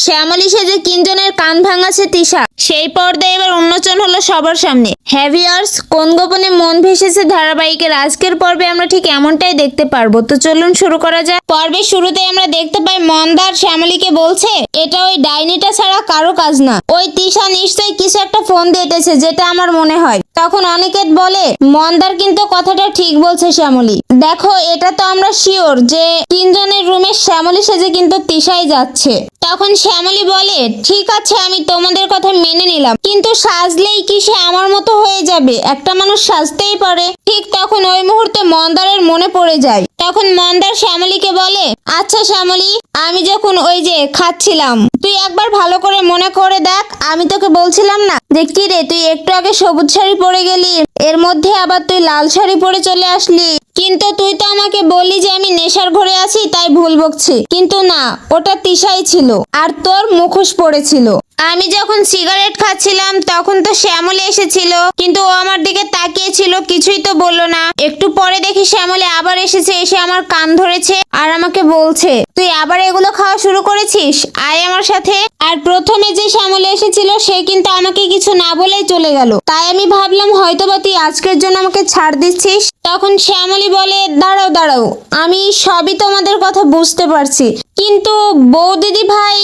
শ্যামলী সেজে কিঞ্জনের কান ভাঙাছে তিশা, সেই পর্দায় এবার উন্মোচন হলো সবার সামনে। হ্যাভিয়ার্স, কোন গোপনে মন ভেসেছে ধারাবাহিকের আজকের পর্বে আমরা ঠিক এমনটাই দেখতে পারবো। তো চলুন শুরু করা যাক। পর্বের শুরুতে আমরা দেখতে পাই মন্দার শ্যামলীকে বলছে এটা ওই ডাইনিটা ছাড়া কারো কাজ না, ওই তিশা নিশ্চয়ই কিছু একটা ফোন দিতেছে যেটা আমার মনে হয়। তখন অনিকেত বলে মন্দার কিন্তু কথাটা ঠিক বলছে শ্যামলী, দেখো এটা তো আমরা শিওর যে তিনজনের রুমে শ্যামলী সেজে কিন্তু তিশাই যাচ্ছে। তখন শ্যামলী বলে ঠিক আছে আমি তোমাদের কথা মেনে নিলাম, কিন্তু সাজলেই কি সে আমার মতো হয়ে যাবে? একটা মানুষ সাজতেই পারে। ঠিক তখন ওই মুহূর্তে মন্দারের মনে পড়ে যায়। তখন মন্দার শ্যামলীকে বলে আচ্ছা শ্যামলী, আমি যখন ওই যে খাচ্ছিলাম তুই একবার ভালো করে মনে করে দেখ, আমি তোকে বলছিলাম না যে কি রে তুই একটু আগে সবুজ শাড়ি পরে গেলি, এর মধ্যে আবার তুই লাল শাড়ি পরে চলে আসলি, কিন্তু তুই তো আমাকে বললি যে আমি নেশার ঘরে আছি তাই ভুল বকছি, কিন্তু না ওটা তিশাই ছিল আর তোর মুখোশ পড়েছিল। আমি যখন সিগারেট খাচ্ছিলাম তখন তো শ্যামলী এসেছিল, কিন্তু ও আমার দিকে তাকিয়েছিল, কিছুই তো বললো না। একটু পরে দেখি শ্যামলী আবার এসেছে, এসে আমার কান ধরেছে আর আমাকে বলছে তুই আবার এগুলো খাওয়া শুরু করেছিস, আয় আমার সাথে। আর প্রথমে যে শ্যামলী এসেছিল সে কিন্তু আমাকে কিছু না বলেই চলে গেল, তাই আমি ভাবলাম হয়তোবা তুই আজকের জন্য আমাকে ছাড় দিচ্ছিস। তখন শ্যামলী বলে দাঁড়াও দাঁড়াও, আমি সবই তোমাদের কথা বুঝতে পারছি, কিন্তু বউ দিদি ভাই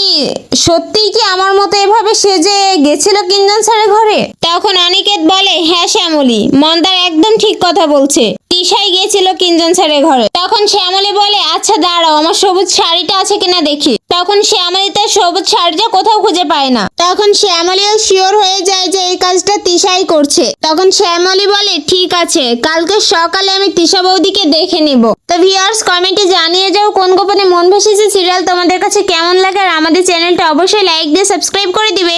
সত্যিই কি আমার মতো এভাবে সেজে গেছিল কিঞ্জন স্যারের ঘরে? তখন অনিকেত বলে হ্যাঁ শ্যামলী, মন্দার একদম ঠিক কথা বলছে, তিশাই গিয়েছিল কিঞ্জন স্যারের ঘরে। তখন শ্যামলী বলে আচ্ছা দাঁড়াও আমার সবুজ শাড়িটা আছে কিনা দেখি। তখন শ্যামলী তার সবুজ শাড়িটা কোথাও খুঁজে পায় না। তখন শ্যামলীও শিওর হয়ে যায় যে এই কাজটা তিশাই করছে। তখন শ্যামলী বলে ঠিক আছে, কালকে সকালে আমি তিশা বৌদিকে দেখে নিব। তো ভিউয়ার্স, কমেন্টে জানিয়ে যাও কোন গোপনে মন ভেসেছে সিরিয়াল তোমাদের কাছে কেমন লাগে, আর আমাদের চ্যানেলটা অবশ্যই লাইক দিয়ে সাবস্ক্রাইব করে দিবে।